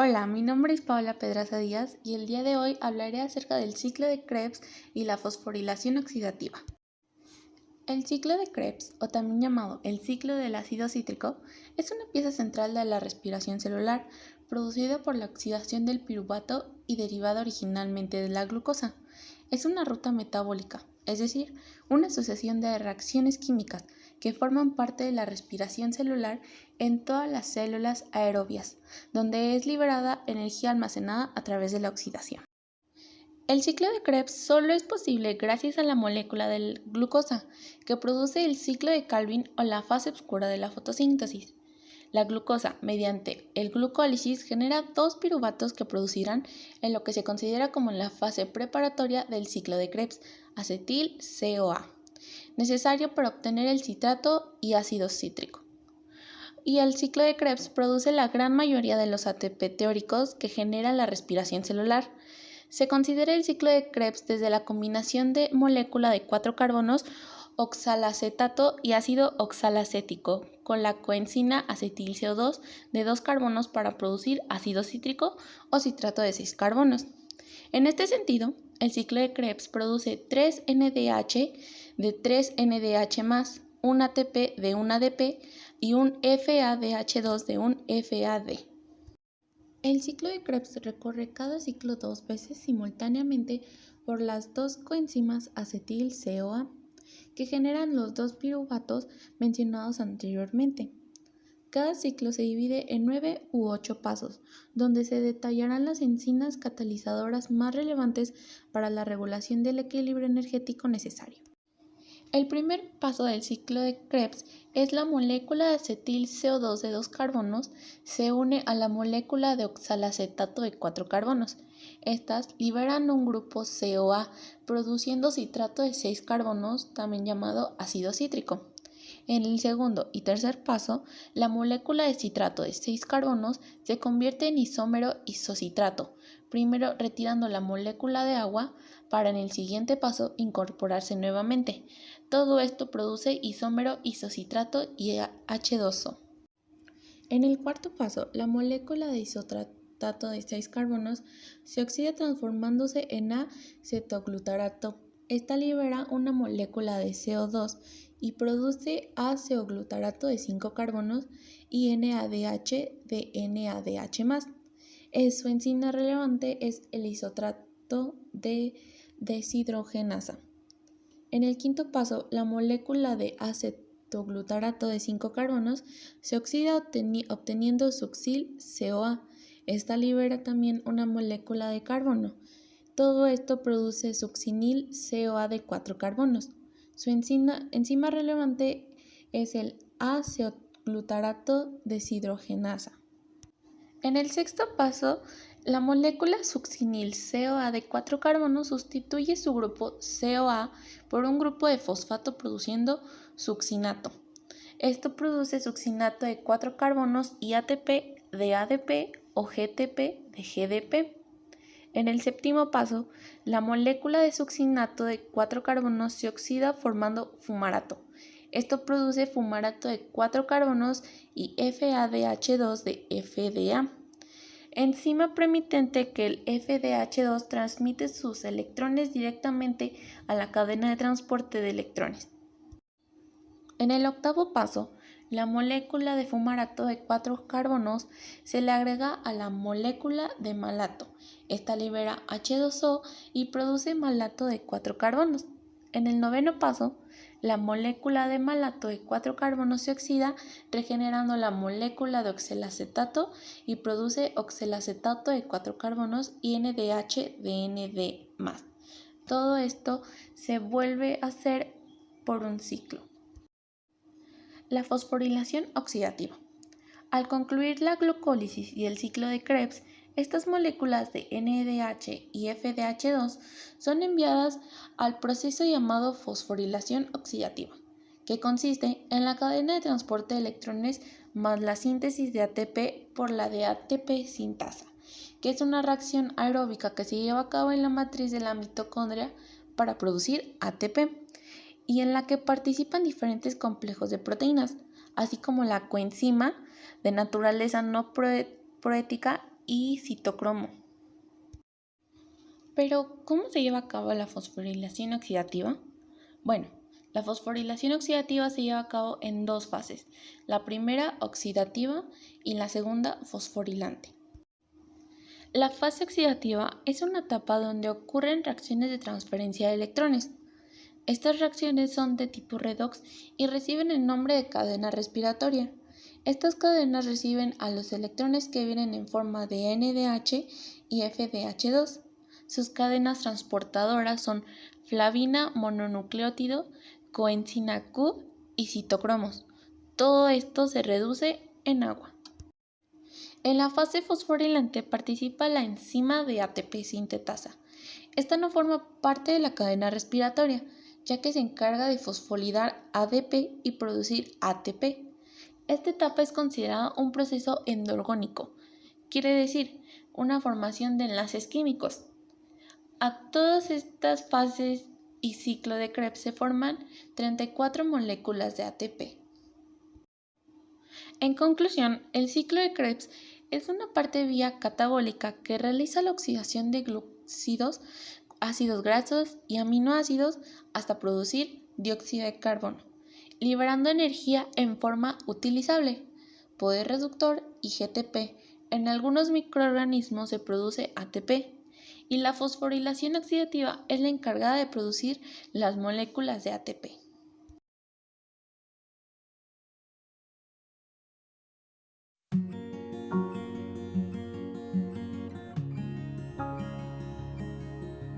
Hola, mi nombre es Paola Pedraza Díaz y el día de hoy hablaré acerca del ciclo de Krebs y la fosforilación oxidativa. El ciclo de Krebs, o también llamado el ciclo del ácido cítrico, es una pieza central de la respiración celular producida por la oxidación del piruvato y derivada originalmente de la glucosa. Es una ruta metabólica, es decir, una sucesión de reacciones químicas que forman parte de la respiración celular en todas las células aerobias, donde es liberada energía almacenada a través de la oxidación. El ciclo de Krebs solo es posible gracias a la molécula de glucosa, que produce el ciclo de Calvin o la fase oscura de la fotosíntesis. La glucosa, mediante el glucólisis, genera dos piruvatos que producirán en lo que se considera como la fase preparatoria del ciclo de Krebs, acetil-CoA, necesario para obtener el citrato y ácido cítrico. Y el ciclo de Krebs produce la gran mayoría de los ATP teóricos que generan la respiración celular. Se considera el ciclo de Krebs desde la combinación de molécula de 4 carbonos, oxalacetato y ácido oxalacético, con la coenzima acetil-CO2 de 2 carbonos para producir ácido cítrico o citrato de 6 carbonos. En este sentido, el ciclo de Krebs produce 3 NDH de 3 NDH+, un ATP de un ADP y un FADH2 de un FAD. El ciclo de Krebs recorre cada ciclo dos veces simultáneamente por las dos coenzimas acetil-CoA, que generan los dos piruvatos mencionados anteriormente. Cada ciclo se divide en 9 u 8 pasos, donde se detallarán las enzimas catalizadoras más relevantes para la regulación del equilibrio energético necesario. El primer paso del ciclo de Krebs es la molécula de acetil-CO2 de 2 carbonos se une a la molécula de oxalacetato de 4 carbonos. Estas liberan un grupo CoA, produciendo citrato de 6 carbonos, también llamado ácido cítrico. En el segundo y tercer paso, la molécula de citrato de 6 carbonos se convierte en isómero isocitrato, primero retirando la molécula de agua para en el siguiente paso incorporarse nuevamente. Todo esto produce isómero isocitrato y H2O. En el cuarto paso, la molécula de isotratato de 6 carbonos se oxida transformándose en acetoglutarato. Esta libera una molécula de CO2 y produce aceoglutarato de 5 carbonos y NADH de NADH+. Su enzima relevante es el isotrato de deshidrogenasa. En el quinto paso, la molécula de acetoglutarato de 5 carbonos se oxida obteniendo succinil-CoA. Esta libera también una molécula de carbono. Todo esto produce succinil-CoA de 4 carbonos. Su enzima relevante es el aceoglutarato deshidrogenasa. En el sexto paso, la molécula succinil-CoA de 4 carbonos sustituye su grupo CoA por un grupo de fosfato produciendo succinato. Esto produce succinato de 4 carbonos y ATP de ADP o GTP de GDP. En el séptimo paso, la molécula de succinato de 4 carbonos se oxida formando fumarato. Esto produce fumarato de 4 carbonos y FADH2 de FDA. Enzima permitente que el FDH2 transmite sus electrones directamente a la cadena de transporte de electrones. En el octavo paso, la molécula de fumarato de 4 carbonos se le agrega a la molécula de malato. Esta libera H2O y produce malato de 4 carbonos. En el noveno paso, la molécula de malato de 4 carbonos se oxida, regenerando la molécula de oxalacetato y produce oxalacetato de 4 carbonos y NDH de ND+. Todo esto se vuelve a hacer por un ciclo. La fosforilación oxidativa. Al concluir la glucólisis y el ciclo de Krebs, estas moléculas de NADH y FDH2 son enviadas al proceso llamado fosforilación oxidativa, que consiste en la cadena de transporte de electrones más la síntesis de ATP por la de ATP sintasa, que es una reacción aeróbica que se lleva a cabo en la matriz de la mitocondria para producir ATP y en la que participan diferentes complejos de proteínas, así como la coenzima de naturaleza no proteítica y citocromo. Pero, ¿cómo se lleva a cabo la fosforilación oxidativa? Bueno, la fosforilación oxidativa se lleva a cabo en dos fases, la primera oxidativa y la segunda fosforilante. La fase oxidativa es una etapa donde ocurren reacciones de transferencia de electrones. Estas reacciones son de tipo redox y reciben el nombre de cadena respiratoria. Estas cadenas reciben a los electrones que vienen en forma de NDH y FDH2. Sus cadenas transportadoras son flavina mononucleótido, coenzima Q y citocromos. Todo esto se reduce en agua. En la fase fosforilante participa la enzima de ATP sintetasa. Esta no forma parte de la cadena respiratoria, ya que se encarga de fosforilizar ADP y producir ATP. Esta etapa es considerada un proceso endorgónico, quiere decir, una formación de enlaces químicos. A todas estas fases y ciclo de Krebs se forman 34 moléculas de ATP. En conclusión, el ciclo de Krebs es una parte vía catabólica que realiza la oxidación de glúcidos, ácidos grasos y aminoácidos hasta producir dióxido de carbono, liberando energía en forma utilizable, poder reductor y GTP. En algunos microorganismos se produce ATP y la fosforilación oxidativa es la encargada de producir las moléculas de ATP.